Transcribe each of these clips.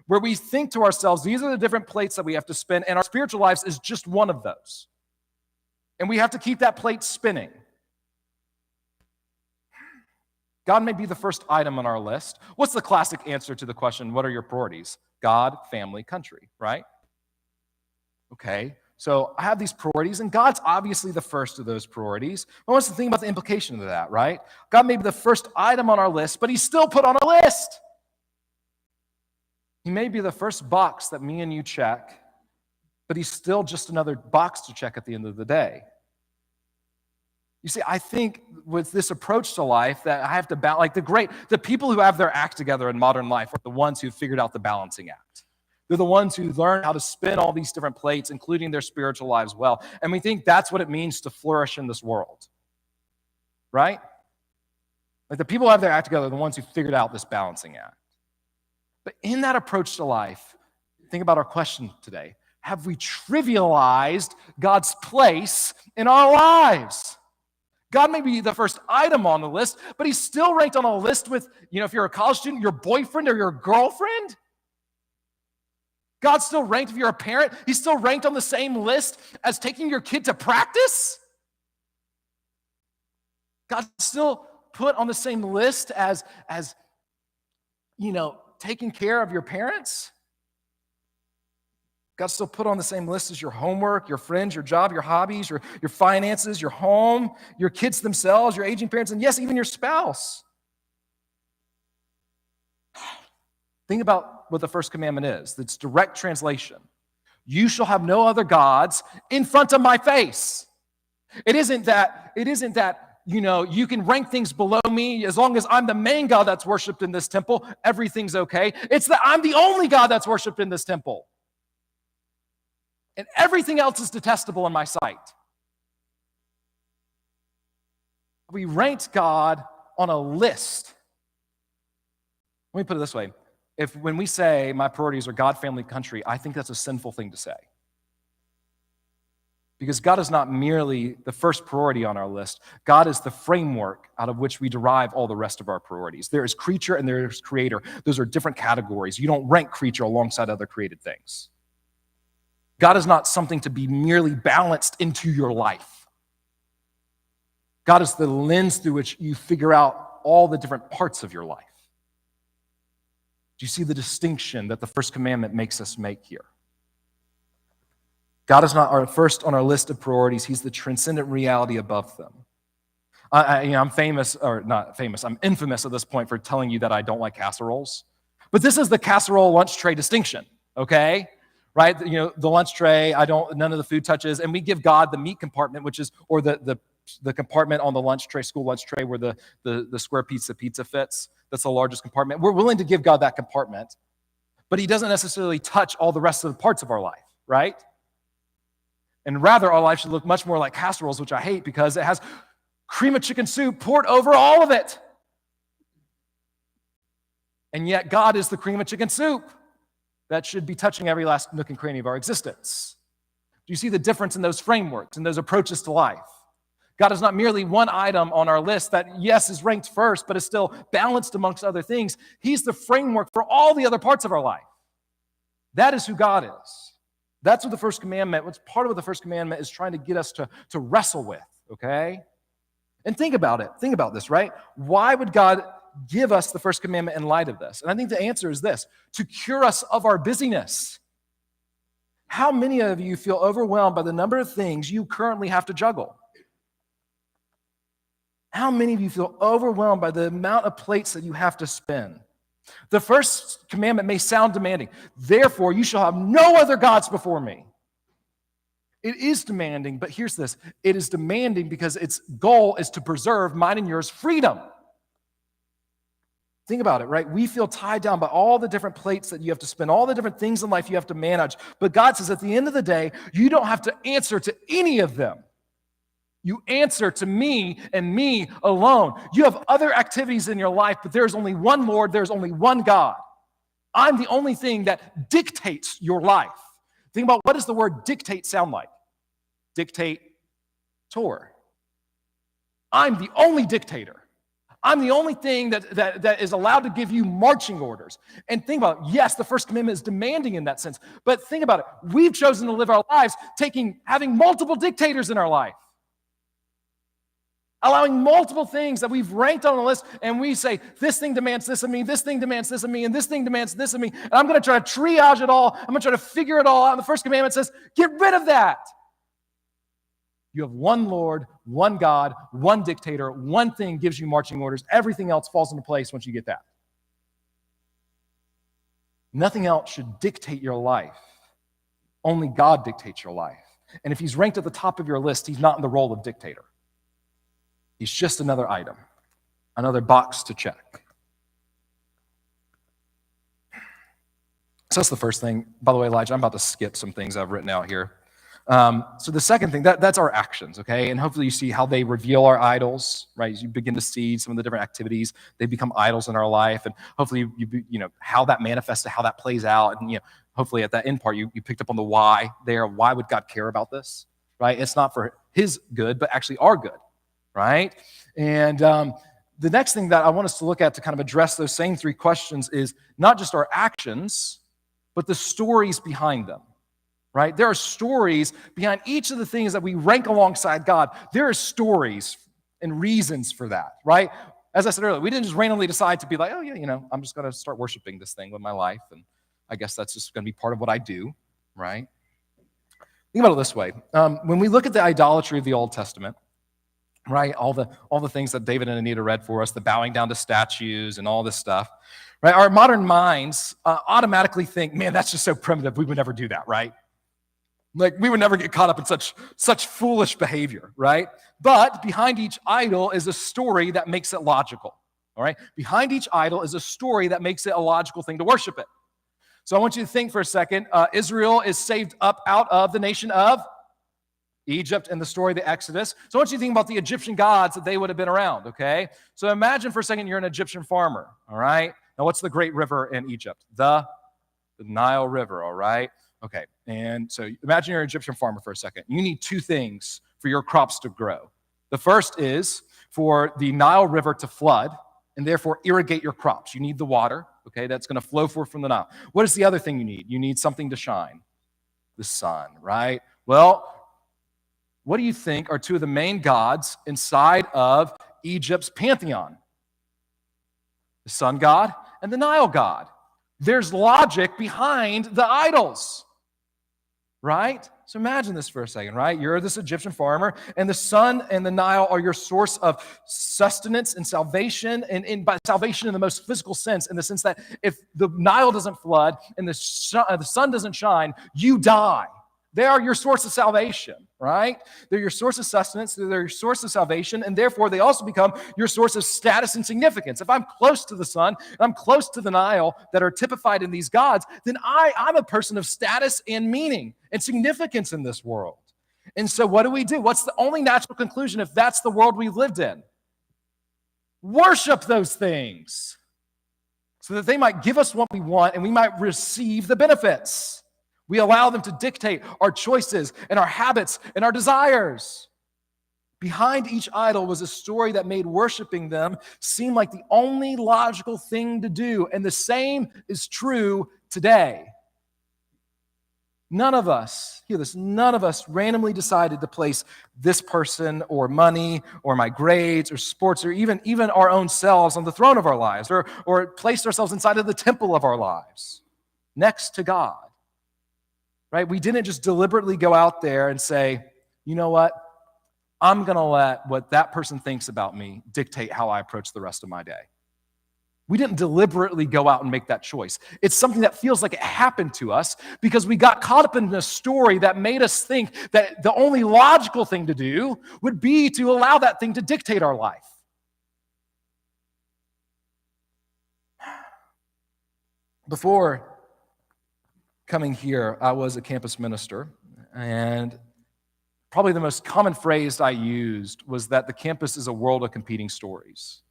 where we think to ourselves, these are the different plates that we have to spin, and our spiritual lives is just one of those. And we have to keep that plate spinning. God may be the first item on our list. What's the classic answer to the question, what are your priorities? God, family, country, right? Okay, so I have these priorities, and God's obviously the first of those priorities. But what's the thing about the implication of that, right? God may be the first item on our list, but he's still put on our list. He may be the first box that me and you check, but he's still just another box to check at the end of the day. You see, I think with this approach to life that I have to balance, like the people who have their act together in modern life are the ones who figured out the balancing act. They're the ones who learn how to spin all these different plates, including their spiritual lives well. And we think that's what it means to flourish in this world, right? Like the people who have their act together are the ones who figured out this balancing act. But in that approach to life, think about our question today. Have we trivialized God's place in our lives? God may be the first item on the list, but he's still ranked on a list with, if you're a college student, your boyfriend or your girlfriend. God's still ranked if you're a parent. He's still ranked on the same list as taking your kid to practice. God's still put on the same list as taking care of your parents. God's still put on the same list as your homework, your friends, your job, your hobbies, your finances, your home, your kids themselves, your aging parents, and yes, even your spouse. Think about what the first commandment is. It's direct translation. You shall have no other gods in front of my face. It isn't that you can rank things below me. As long as I'm the main God that's worshiped in this temple, everything's okay. It's that I'm the only God that's worshiped in this temple. And everything else is detestable in my sight. We ranked God on a list. Let me put it this way. When we say my priorities are God, family, country, I think that's a sinful thing to say. Because God is not merely the first priority on our list. God is the framework out of which we derive all the rest of our priorities. There is creature and there is creator. Those are different categories. You don't rank creature alongside other created things. God is not something to be merely balanced into your life. God is the lens through which you figure out all the different parts of your life. Do you see the distinction that the first commandment makes us make here? God is not our first on our list of priorities. He's the transcendent reality above them. I'm famous, or not famous, I'm infamous at this point for telling you that I don't like casseroles. But this is the casserole lunch tray distinction, okay? Right? The lunch tray, none of the food touches, and we give God the meat compartment, or the compartment on the lunch tray, school lunch tray, where the square pizza fits. That's the largest compartment. We're willing to give God that compartment, but he doesn't necessarily touch all the rest of the parts of our life, right? And rather, our life should look much more like casseroles, which I hate because it has cream of chicken soup poured over all of it. And yet, God is the cream of chicken soup that should be touching every last nook and cranny of our existence. Do you see the difference in those frameworks and those approaches to life? God is not merely one item on our list that, yes, is ranked first, but is still balanced amongst other things. He's the framework for all the other parts of our life. That is who God is. That's what the first commandment, what's part of what the first commandment is trying to get us to wrestle with, okay? And think about it. Think about this, right? Why would God give us the first commandment in light of this? And I think the answer is this: to cure us of our busyness. How many of you feel overwhelmed by the number of things you currently have to juggle? How many of you feel overwhelmed by the amount of plates that you have to spin? The first commandment may sound demanding. Therefore, you shall have no other gods before me. It is demanding, but here's this. It is demanding because its goal is to preserve mine and yours freedom. Think about it, right? We feel tied down by all the different plates that you have to spin, all the different things in life you have to manage. But God says at the end of the day, you don't have to answer to any of them. You answer to me and me alone. You have other activities in your life, but there's only one Lord, there's only one God. I'm the only thing that dictates your life. Think about, what does the word dictate sound like? Dictator. I'm the only dictator. I'm the only thing that is allowed to give you marching orders. And think about it. Yes, the First Commandment is demanding in that sense. But think about it. We've chosen to live our lives having multiple dictators in our life. Allowing multiple things that we've ranked on a list, and we say, this thing demands this of me, this thing demands this of me, and this thing demands this of me. And I'm going to try to triage it all. I'm going to try to figure it all out. And the First Commandment says, get rid of that. You have one Lord, one God, one dictator, one thing gives you marching orders. Everything else falls into place once you get that. Nothing else should dictate your life. Only God dictates your life. And if he's ranked at the top of your list, he's not in the role of dictator. He's just another item, another box to check. So that's the first thing. By the way, Elijah, I'm about to skip some things I've written out here. So the second thing, that's our actions, okay? And hopefully you see how they reveal our idols, right? As you begin to see some of the different activities, they become idols in our life. And hopefully, you know, how that manifests, how that plays out. And, you know, hopefully at that end part, you picked up on the why there. Why would God care about this, right? It's not for his good, but actually our good. Right? And the next thing that I want us to look at to kind of address those same three questions is not just our actions, but the stories behind them. Right? There are stories behind each of the things that we rank alongside God. There are stories and reasons for that. Right? As I said earlier, we didn't just randomly decide to be like, oh yeah, you know, I'm just going to start worshiping this thing with my life, and I guess that's just going to be part of what I do. Right? Think about it this way. When we look at the idolatry of the Old Testament, right, all the things that David and Anita read for us, the bowing down to statues and all this stuff, right? Our modern minds automatically think, man, that's just so primitive. We would never do that, right? Like we would never get caught up in such foolish behavior, right? But behind each idol is a story that makes it logical, all right? Behind each idol is a story that makes it a logical thing to worship it. So I want you to think for a second. Israel is saved up out of the nation of Egypt and the story of the Exodus. So I want you to think about the Egyptian gods that they would have been around, okay? So imagine for a second you're an Egyptian farmer, all right? Now what's the great river in Egypt? The Nile River, all right? Okay, and so imagine you're an Egyptian farmer for a second. You need two things for your crops to grow. The first is for the Nile River to flood and therefore irrigate your crops. You need the water, okay? That's going to flow forth from the Nile. What is the other thing you need? You need something to shine. The sun, right? Well, what do you think are two of the main gods inside of Egypt's pantheon? The sun god and the Nile god. There's logic behind the idols, right? So imagine this for a second, right? You're this Egyptian farmer, and the sun and the Nile are your source of sustenance and salvation, and by salvation in the most physical sense, in the sense that if the Nile doesn't flood and the sun doesn't shine, you die. They are your source of salvation, right? They're your source of sustenance, they're your source of salvation, and therefore they also become your source of status and significance. If I'm close to the sun, and I'm close to the Nile that are typified in these gods, then I'm a person of status and meaning and significance in this world. And so what do? What's the only natural conclusion if that's the world we've lived in? Worship those things so that they might give us what we want and we might receive the benefits. We allow them to dictate our choices and our habits and our desires. Behind each idol was a story that made worshiping them seem like the only logical thing to do. And the same is true today. None of us, hear this, none of us randomly decided to place this person or money or my grades or sports or even our own selves on the throne of our lives or placed ourselves inside of the temple of our lives next to God. Right? We didn't just deliberately go out there and say, you know what? I'm going to let what that person thinks about me dictate how I approach the rest of my day. We didn't deliberately go out and make that choice. It's something that feels like it happened to us because we got caught up in a story that made us think that the only logical thing to do would be to allow that thing to dictate our life. Before coming here, I was a campus minister, and probably the most common phrase I used was that the campus is a world of competing stories,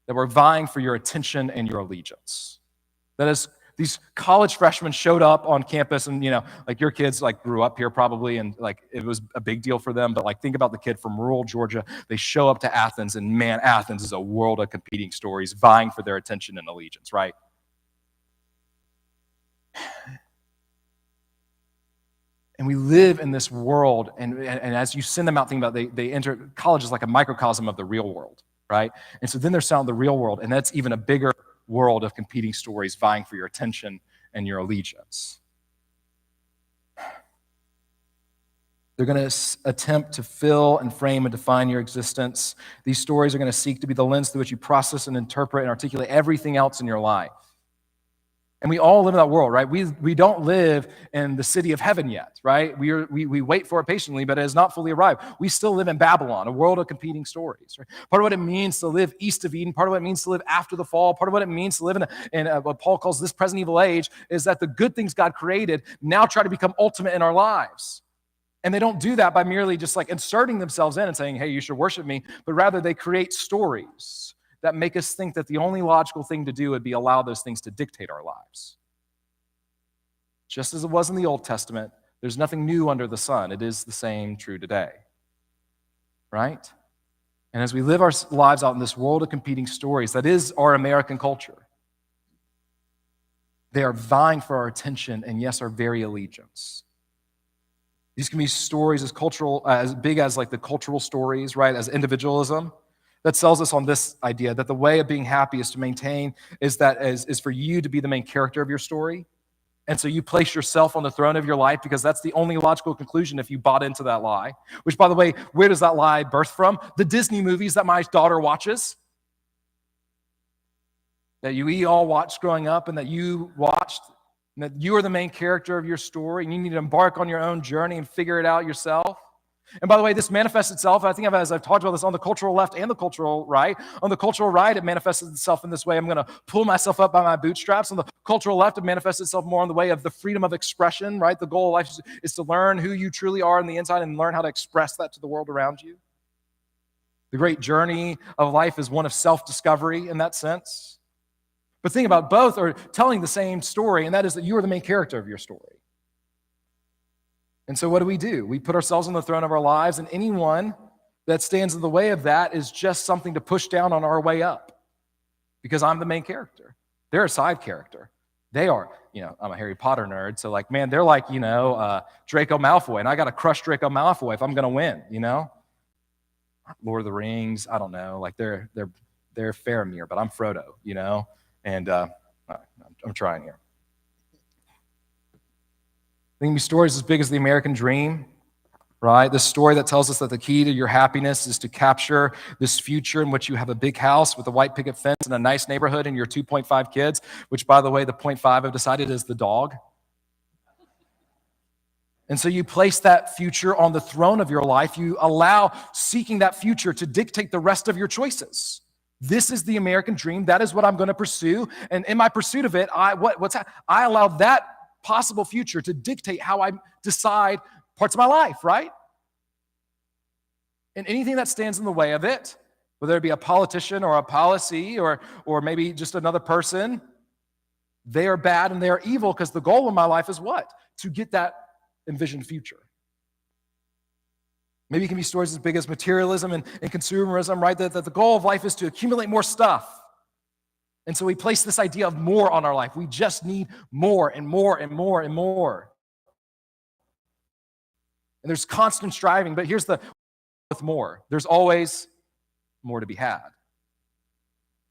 that we're vying for your attention and your allegiance. That is these college freshmen showed up on campus, and like your kids like grew up here probably, and like it was a big deal for them. But like think about the kid from rural Georgia. They show up to Athens, and man, Athens is a world of competing stories vying for their attention and allegiance, right? And we live in this world, and as you send them out, think about they enter college is like a microcosm of the real world, right? And so then they're out in the real world, and that's even a bigger world of competing stories vying for your attention and your allegiance. They're going to attempt to fill and frame and define your existence. These stories are going to seek to be the lens through which you process and interpret and articulate everything else in your life. And we all live in that world, right? We don't live in the city of heaven yet, right? We wait for it patiently, but it has not fully arrived. We still live in Babylon, a world of competing stories. Right? Part of what it means to live east of Eden, part of what it means to live after the fall, part of what it means to live in what Paul calls this present evil age is that the good things God created now try to become ultimate in our lives. And they don't do that by merely just like inserting themselves in and saying, hey, you should worship me, but rather they create stories that make us think that the only logical thing to do would be allow those things to dictate our lives. Just as it was in the Old Testament, there's nothing new under the sun. It is the same true today, right? And as we live our lives out in this world of competing stories, that is our American culture. They are vying for our attention and, yes, our very allegiance. These can be stories as big as like the cultural stories, right, as individualism. That sells us on this idea that the way of being happy is for you to be the main character of your story. And so you place yourself on the throne of your life because that's the only logical conclusion if you bought into that lie. Which, by the way, where does that lie birth from? The Disney movies that my daughter watches, that we all watched growing up and that you watched, and that you are the main character of your story and you need to embark on your own journey and figure it out yourself. And by the way, this manifests itself, I think as I've talked about this on the cultural left and the cultural right. On the cultural right, it manifests itself in this way. I'm going to pull myself up by my bootstraps. On the cultural left, it manifests itself more in the way of the freedom of expression, right? The goal of life is to learn who you truly are on the inside and learn how to express that to the world around you. The great journey of life is one of self-discovery in that sense. But think about both are telling the same story, and that is that you are the main character of your story. And so what do? We put ourselves on the throne of our lives, and anyone that stands in the way of that is just something to push down on our way up because I'm the main character. They're a side character. They are, I'm a Harry Potter nerd, so like, man, they're like, Draco Malfoy, and I got to crush Draco Malfoy if I'm going to win, Lord of the Rings, I don't know, like they're Faramir, but I'm Frodo, and I'm trying here. I think stories as big as the American dream, right? This story that tells us that the key to your happiness is to capture this future in which you have a big house with a white picket fence and a nice neighborhood and your 2.5 kids, which, by the way, the 0.5 I've decided is the dog. And so you place that future on the throne of your life. You allow seeking that future to dictate the rest of your choices. This is the American dream. That is what I'm going to pursue. And in my pursuit of it, I allow that possible future to dictate how I decide parts of my life, right? And anything that stands in the way of it, whether it be a politician or a policy or maybe just another person, they are bad and they are evil because the goal of my life is what? To get that envisioned future. Maybe it can be stories as big as materialism and consumerism, right? That the goal of life is to accumulate more stuff. And so we place this idea of more on our life. We just need more and more and more and more. And there's constant striving, but here's with more. There's always more to be had.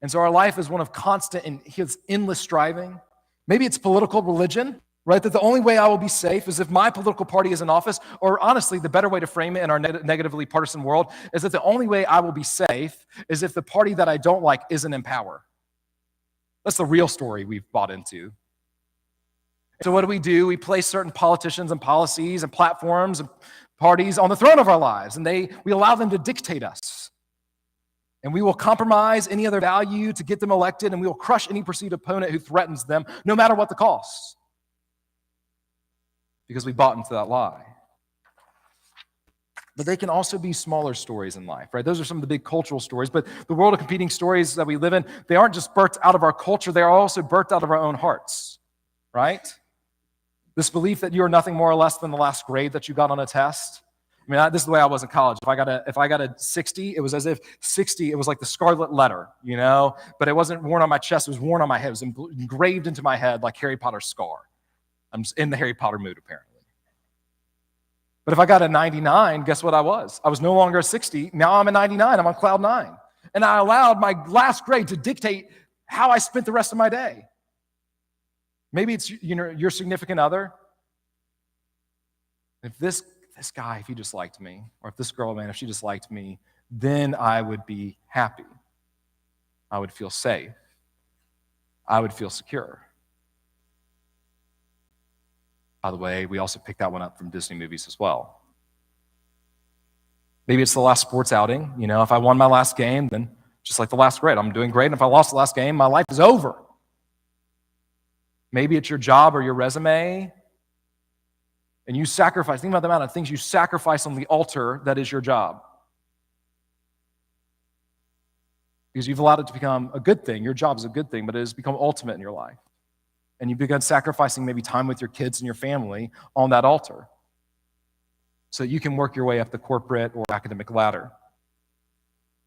And so our life is one of constant and endless striving. Maybe it's political religion, right? That the only way I will be safe is if my political party is in office, or honestly, the better way to frame it in our negatively partisan world is that the only way I will be safe is if the party that I don't like isn't in power. That's the real story we've bought into. So what do? We place certain politicians and policies and platforms and parties on the throne of our lives, and we allow them to dictate us. And we will compromise any other value to get them elected, and we will crush any perceived opponent who threatens them, no matter what the cost. Because we bought into that lie. But they can also be smaller stories in life, right? Those are some of the big cultural stories. But the world of competing stories that we live in, they aren't just birthed out of our culture, they are also birthed out of our own hearts. right? This belief that you are nothing more or less than the last grade that you got on a test. I mean, this is the way I was in college. If I got a 60, it was as if 60, it was like the scarlet letter, but it wasn't worn on my chest, it was worn on my head. It was engraved into my head like Harry Potter's scar. I'm in the Harry Potter mood, apparently. But if I got a 99, guess what I was? I was no longer a 60. Now I'm a 99. I'm on cloud 9. And I allowed my last grade to dictate how I spent the rest of my day. Maybe it's your significant other. If this guy, if he just liked me, or if this girl, man, if she just liked me, then I would be happy. I would feel safe. I would feel secure. By the way, we also picked that one up from Disney movies as well. Maybe it's the last sports outing. If I won my last game, then just like the last grade, I'm doing great. And if I lost the last game, my life is over. Maybe it's your job or your resume, and you sacrifice. Think about the amount of things you sacrifice on the altar that is your job. Because you've allowed it to become a good thing. Your job is a good thing, but it has become ultimate in your life. And you've begun sacrificing maybe time with your kids and your family on that altar so that you can work your way up the corporate or academic ladder.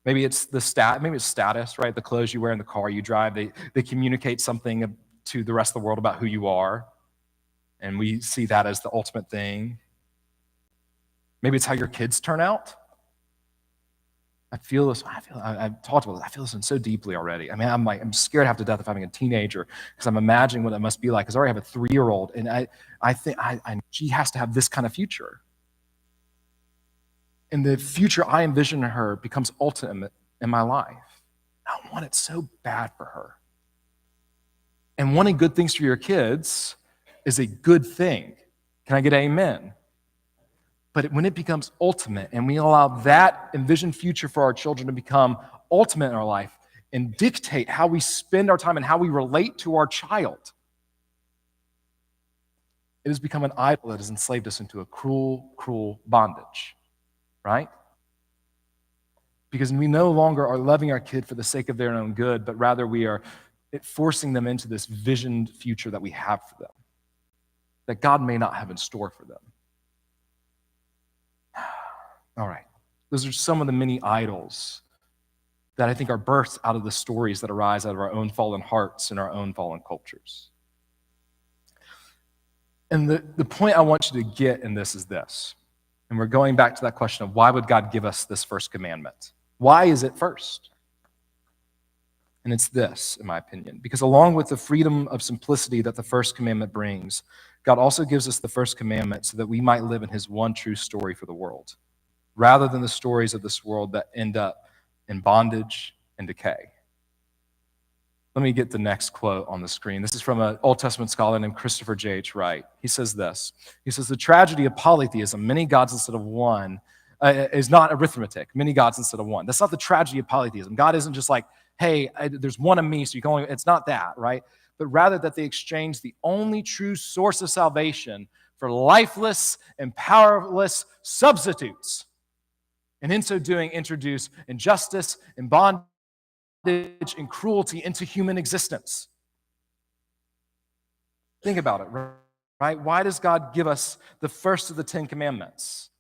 Maybe it's status, right? The clothes you wear in the car you drive, they communicate something to the rest of the world about who you are. And we see that as the ultimate thing. Maybe it's how your kids turn out. I've talked about this. I feel this one so deeply already. I mean, I'm scared half to death of having a teenager because I'm imagining what it must be like. Because I already have a 3-year-old, and I think she has to have this kind of future. And the future I envision in her becomes ultimate in my life. I want it so bad for her. And wanting good things for your kids is a good thing. Can I get amen? But when it becomes ultimate and we allow that envisioned future for our children to become ultimate in our life and dictate how we spend our time and how we relate to our child, it has become an idol that has enslaved us into a cruel, cruel bondage, right? Because we no longer are loving our kid for the sake of their own good, but rather we are forcing them into this visioned future that we have for them, that God may not have in store for them. All right. Those are some of the many idols that I think are birthed out of the stories that arise out of our own fallen hearts and our own fallen cultures. And the point I want you to get in this is this. And we're going back to that question of why would God give us this first commandment? Why is it first? And it's this, in my opinion, because along with the freedom of simplicity that the first commandment brings, God also gives us the first commandment so that we might live in his one true story for the world, rather than the stories of this world that end up in bondage and decay. Let me get the next quote on the screen. This is from an Old Testament scholar named Christopher J.H. Wright. He says this. He says, the tragedy of polytheism, many gods instead of one, is not arithmetic, many gods instead of one. That's not the tragedy of polytheism. God isn't just like, hey, there's one of me, so you can only, it's not that, right? But rather that they exchange the only true source of salvation for lifeless and powerless substitutes. And in so doing, introduce injustice and bondage and cruelty into human existence. Think about it, right? Why does God give us the first of the 10 commandments?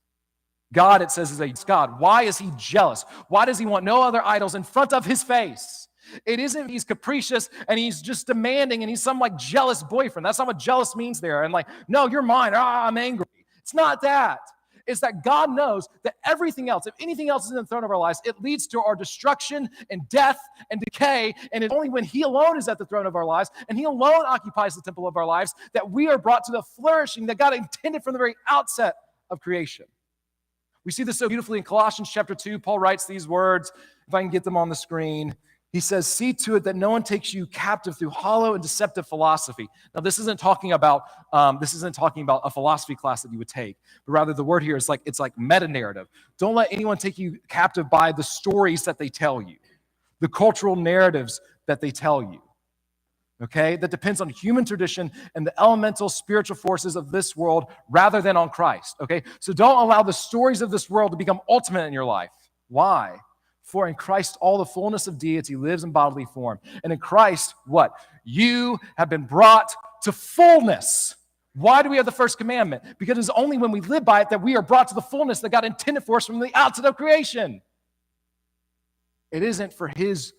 God, it says, is a God. Why is he jealous? Why does he want no other idols in front of his face? It isn't he's capricious and he's just demanding and he's some like jealous boyfriend. That's not what jealous means there. And like, no, you're mine. I'm angry. It's not that. It's that God knows that everything else, if anything else is in the throne of our lives, it leads to our destruction and death and decay. And it's only when he alone is at the throne of our lives and he alone occupies the temple of our lives that we are brought to the flourishing that God intended from the very outset of creation. We see this so beautifully in Colossians chapter 2. Paul writes these words, if I can get them on the screen. He says, see to it that no one takes you captive through hollow and deceptive philosophy. Now, this isn't talking about a philosophy class that you would take, but rather the word here is it's like meta-narrative. Don't let anyone take you captive by the stories that they tell you, the cultural narratives that they tell you, okay? That depends on human tradition and the elemental spiritual forces of this world rather than on Christ, okay? So don't allow the stories of this world to become ultimate in your life. Why? For in Christ all the fullness of deity lives in bodily form. And in Christ, what? You have been brought to fullness. Why do we have the first commandment? Because it's only when we live by it that we are brought to the fullness that God intended for us from the outset of creation. It isn't for his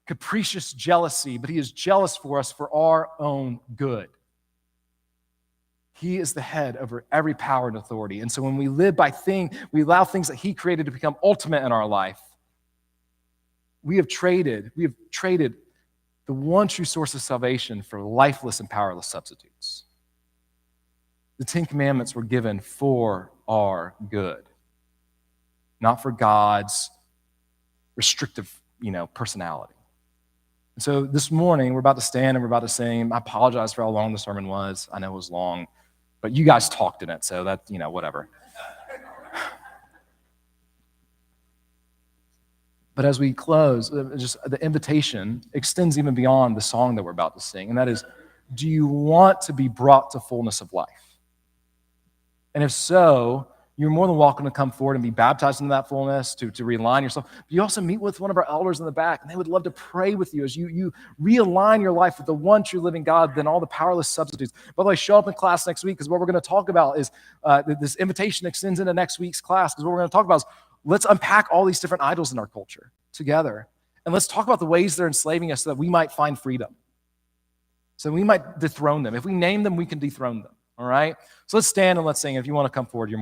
capricious jealousy, but he is jealous for us for our own good. He is the head over every power and authority. And so when we live by we allow things that he created to become ultimate in our life. We have traded the one true source of salvation for lifeless and powerless substitutes. The 10 Commandments were given for our good, not for God's restrictive, personality. And so this morning, we're about to stand and we're about to sing. I apologize for how long the sermon was. I know it was long, but you guys talked in it, so that, whatever. But as we close, just the invitation extends even beyond the song that we're about to sing, and that is, do you want to be brought to fullness of life? And if so, you're more than welcome to come forward and be baptized into that fullness, to realign yourself. But you also meet with one of our elders in the back, and they would love to pray with you as you realign your life with the one true living God, then all the powerless substitutes. By the way, show up in class next week, because what we're going to talk about is, this invitation extends into next week's class, because what we're going to talk about is, let's unpack all these different idols in our culture together. And let's talk about the ways they're enslaving us so that we might find freedom. So we might dethrone them. If we name them, we can dethrone them. All right? So let's stand and let's sing. If you want to come forward, you're